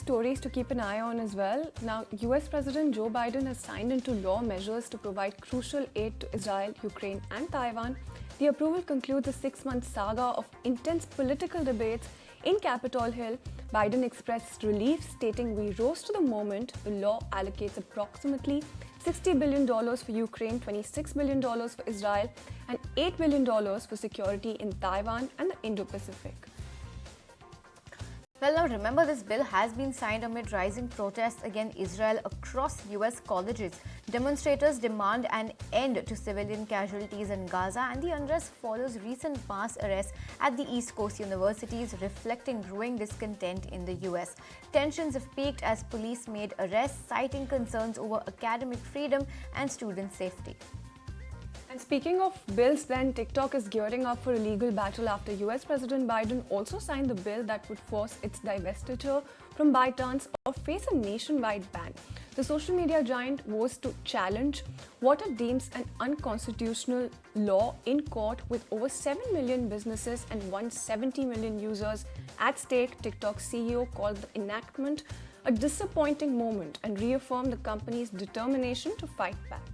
stories to keep an eye on as well. Now, US President Joe Biden has signed into law measures to provide crucial aid to Israel, Ukraine, and Taiwan. The approval concludes a 6-month saga of intense political debates in Capitol Hill. Biden expressed relief, stating, "We rose to the moment. The law allocates approximately $60 billion for Ukraine, $26 billion for Israel, and $8 billion for security in Taiwan and the Indo-Pacific." Well, now remember, this bill has been signed amid rising protests against Israel across US colleges. Demonstrators demand an end to civilian casualties in Gaza, and the unrest follows recent mass arrests at the East Coast universities, reflecting growing discontent in the US. Tensions have peaked as police made arrests, citing concerns over academic freedom and student safety. And speaking of bills, then TikTok is gearing up for a legal battle after US President Biden also signed the bill that would force its divestiture from ByteDance or face a nationwide ban. The social media giant was to challenge what it deems an unconstitutional law in court. With over 7 million businesses and 170 million users at stake, TikTok's CEO called the enactment a disappointing moment and reaffirmed the company's determination to fight back.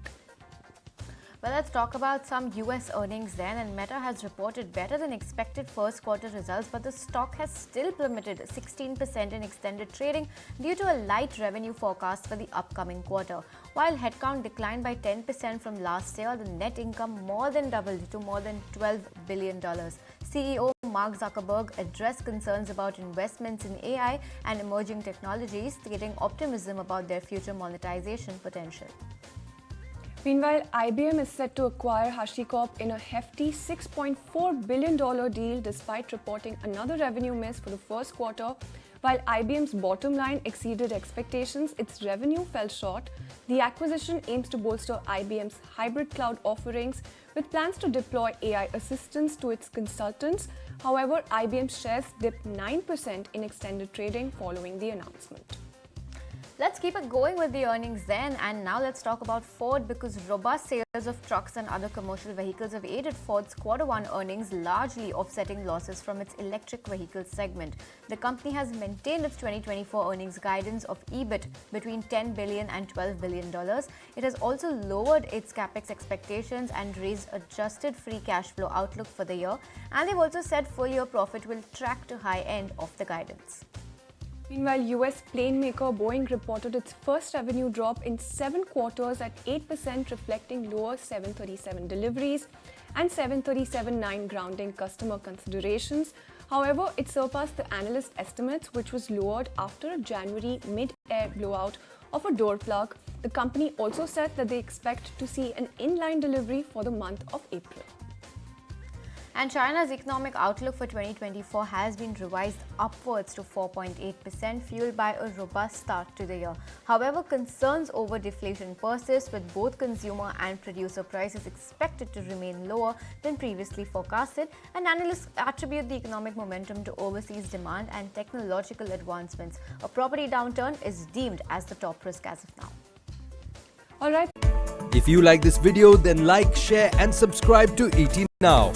Well, let's talk about some US earnings then. And Meta has reported better than expected first quarter results, but the stock has still plummeted 16% in extended trading due to a light revenue forecast for the upcoming quarter. While headcount declined by 10% from last year, the net income more than doubled to more than $12 billion. CEO Mark Zuckerberg addressed concerns about investments in AI and emerging technologies, stating optimism about their future monetization potential. Meanwhile, IBM is set to acquire HashiCorp in a hefty $6.4 billion deal despite reporting another revenue miss for the first quarter. While IBM's bottom line exceeded expectations, its revenue fell short. The acquisition aims to bolster IBM's hybrid cloud offerings with plans to deploy AI assistants to its consultants. However, IBM shares dipped 9% in extended trading following the announcement. Let's keep it going with the earnings then, and now let's talk about Ford, because robust sales of trucks and other commercial vehicles have aided Ford's Q1 earnings, largely offsetting losses from its electric vehicle segment. The company has maintained its 2024 earnings guidance of EBIT between $10 billion and $12 billion. It has also lowered its capex expectations and raised adjusted free cash flow outlook for the year, and they've also said full-year profit will track to high end of the guidance. Meanwhile, US plane maker Boeing reported its first revenue drop in 7 quarters at 8%, reflecting lower 737 deliveries and 737-9 grounding customer considerations. However, it surpassed the analyst estimates, which was lowered after a January mid-air blowout of a door plug. The company also said that they expect to see an inline delivery for the month of April. And China's economic outlook for 2024 has been revised upwards to 4.8%, fueled by a robust start to the year. However, concerns over deflation persist, with both consumer and producer prices expected to remain lower than previously forecasted, and analysts attribute the economic momentum to overseas demand and technological advancements. A property downturn is deemed as the top risk as of now. All right. If you like this video, then like, share and subscribe to ET Now.